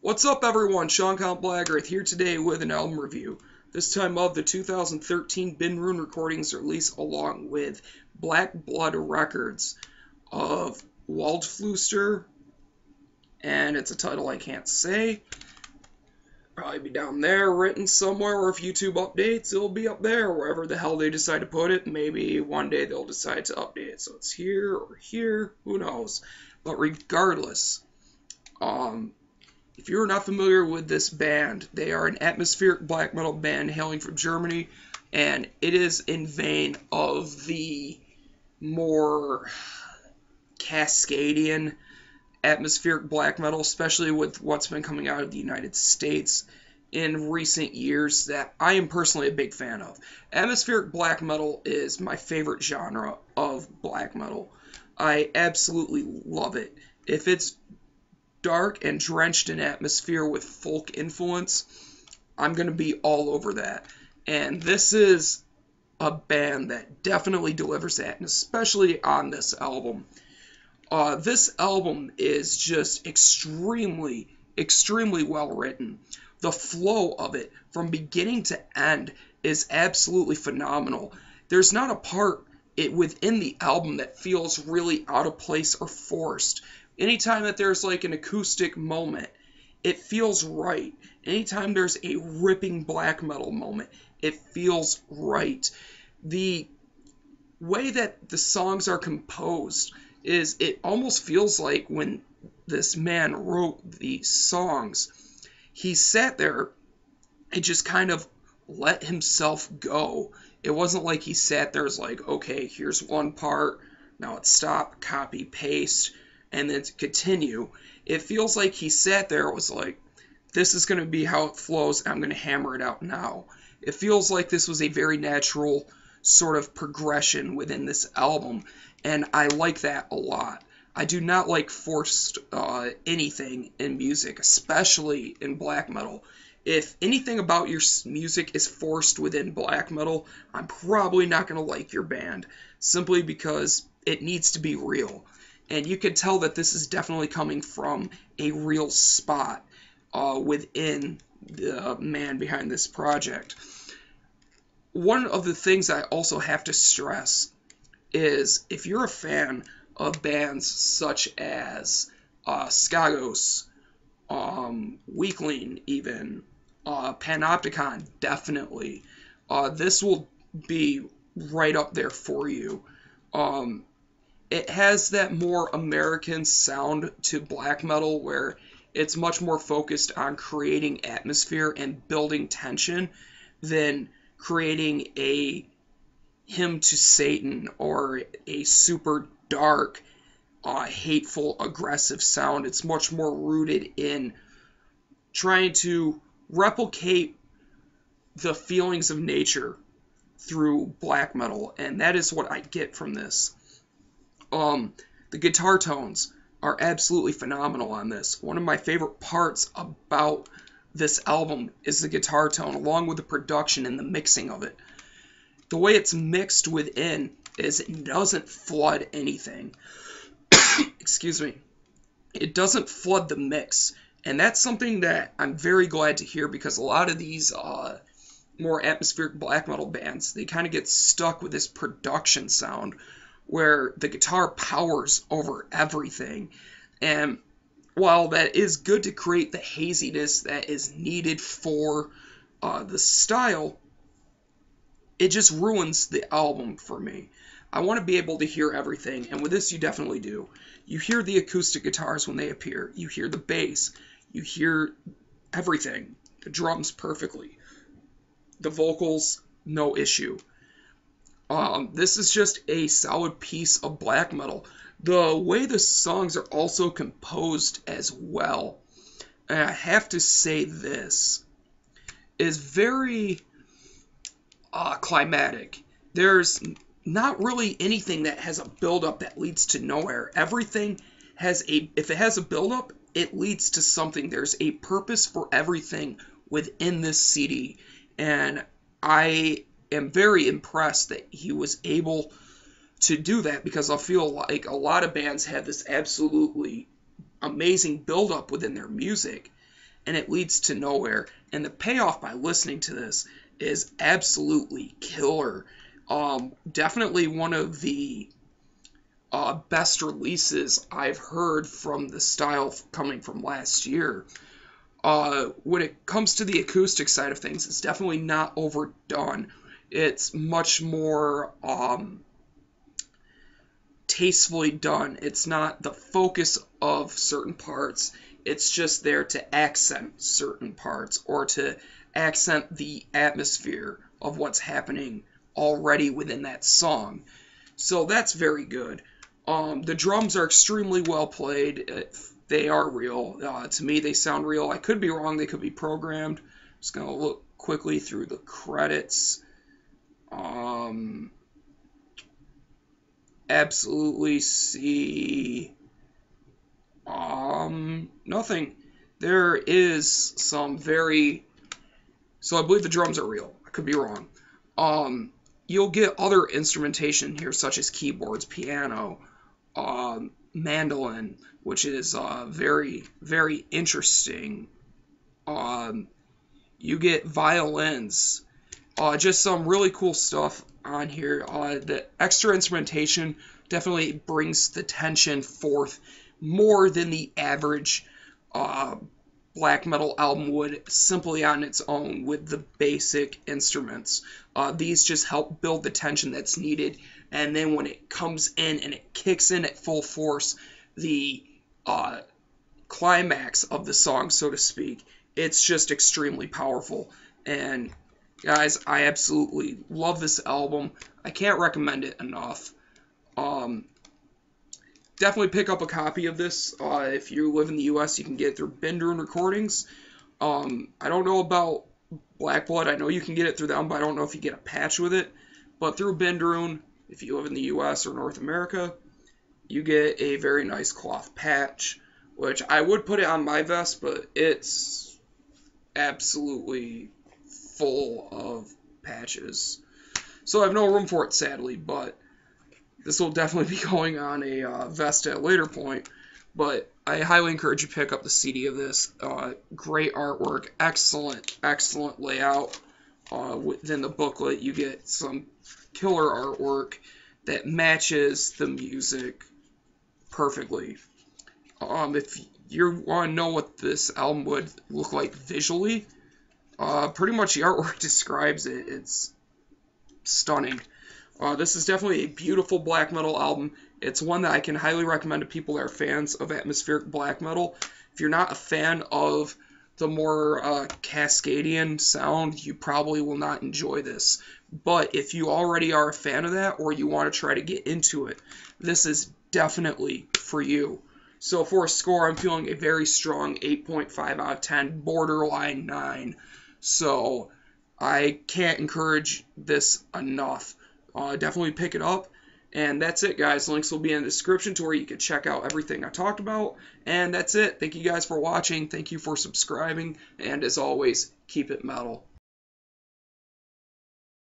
What's up, everyone? Sean Count Blackguard here today with an album review. This time of the 2013 Bindrune recordings release along with Black Blood Records of Waldgeflüster, and it's a title I can't say. Probably be down there written somewhere, or if YouTube updates, it'll be up there, wherever the hell they decide to put it. Maybe one day they'll decide to update it, so it's here or here, who knows. But regardless, if you're not familiar with this band, they are an atmospheric black metal band hailing from Germany, and it is in vein of the more Cascadian atmospheric black metal, especially with what's been coming out of the United States in recent years, that I am personally a big fan of. Atmospheric black metal is my favorite genre of black metal. I absolutely love it. If it's dark and drenched in atmosphere with folk influence, I'm going to be all over that. And this is a band that definitely delivers that, and especially on this album. This album is just extremely well written. The flow of it, from beginning to end, is absolutely phenomenal. There's not a part within the album that feels really out of place or forced. Anytime that there's like an acoustic moment, it feels right. Anytime there's a ripping black metal moment, it feels right. The way that the songs are composed is, it almost feels like when this man wrote these songs, he sat there and just kind of let himself go. It wasn't like he sat there as like, okay, here's one part, now it's stop, copy, paste, and then to continue. It feels like he sat there and was like, this is going to be how it flows, and I'm going to hammer it out now. It feels like this was a very natural sort of progression within this album, and I like that a lot. I do not like forced anything in music, especially in black metal. If anything about your music is forced within black metal, I'm probably not going to like your band, simply because it needs to be real. And you can tell that this is definitely coming from a real spot within the man behind this project. One of the things I also have to stress is, if you're a fan of bands such as Skagos, Weakling even, Panopticon, definitely, this will be right up there for you. It has that more American sound to black metal, where it's much more focused on creating atmosphere and building tension than creating a hymn to Satan or a super dark, hateful, aggressive sound. It's much more rooted in trying to replicate the feelings of nature through black metal, and that is what I get from this. The guitar tones are absolutely phenomenal on this. One of my favorite parts about this album is the guitar tone, along with the production and the mixing of it. The way it's mixed within is it doesn't flood anything. Excuse me. It doesn't flood the mix. And that's something that I'm very glad to hear, because a lot of these more atmospheric black metal bands, they kind of get stuck with this production sound where the guitar powers over everything. And while that is good to create the haziness that is needed for the style, it just ruins the album for me. I want to be able to hear everything, and with this you definitely do. You hear the acoustic guitars when they appear, you hear the bass, you hear everything, the drums perfectly, the vocals, no issue. This is just a solid piece of black metal. The way the songs are also composed as well, and I have to say this, is very climatic. There's not really anything that has a build-up that leads to nowhere. Everything has if it has a build-up, it leads to something. There's a purpose for everything within this CD, and I am very impressed that he was able to do that, because I feel like a lot of bands have this absolutely amazing build-up within their music, and it leads to nowhere. And the payoff by listening to this is absolutely killer. Definitely one of the best releases I've heard from the style coming from last year. When it comes to the acoustic side of things, it's definitely not overdone. It's much more tastefully done. It's not the focus of certain parts. It's just there to accent certain parts or to accent the atmosphere of what's happening already within that song. So that's very good. The drums are extremely well played. They are real. To me, they sound real. I could be wrong. They could be programmed. Just going to look quickly through the credits. Absolutely see nothing. There is some very... So I believe the drums are real. I could be wrong. You'll get other instrumentation here, such as keyboards, piano, mandolin, which is very, very interesting. You get violins, just some really cool stuff on here. The extra instrumentation definitely brings the tension forth more than the average black metal album would simply on its own with the basic instruments. These just help build the tension that's needed, and then when it comes in and it kicks in at full force, the climax of the song, so to speak, it's just extremely powerful. And guys, I absolutely love this album. I can't recommend it enough. Definitely pick up a copy of this. If you live in the U.S., you can get it through Bindrune Recordings. I don't know about Black Blood. I know you can get it through them, but I don't know if you get a patch with it. But through Bindrune, if you live in the U.S. or North America, you get a very nice cloth patch, which I would put it on my vest, but it's absolutely full of patches. So I have no room for it, sadly, but this will definitely be going on a vest at a later point. But I highly encourage you to pick up the CD of this. Great artwork, excellent layout. Within the booklet, you get some killer artwork that matches the music perfectly. If you want to know what this album would look like visually, pretty much the artwork describes it. It's stunning. This is definitely a beautiful black metal album. It's one that I can highly recommend to people that are fans of atmospheric black metal. If you're not a fan of the more Cascadian sound, you probably will not enjoy this. But if you already are a fan of that, or you want to try to get into it, this is definitely for you. So for a score, I'm feeling a very strong 8.5 out of 10, borderline 9. So I can't encourage this enough. Definitely pick it up. And that's it, guys. Links will be in the description to where you can check out everything I talked about. And that's it. Thank you guys for watching. Thank you for subscribing. And as always, keep it metal.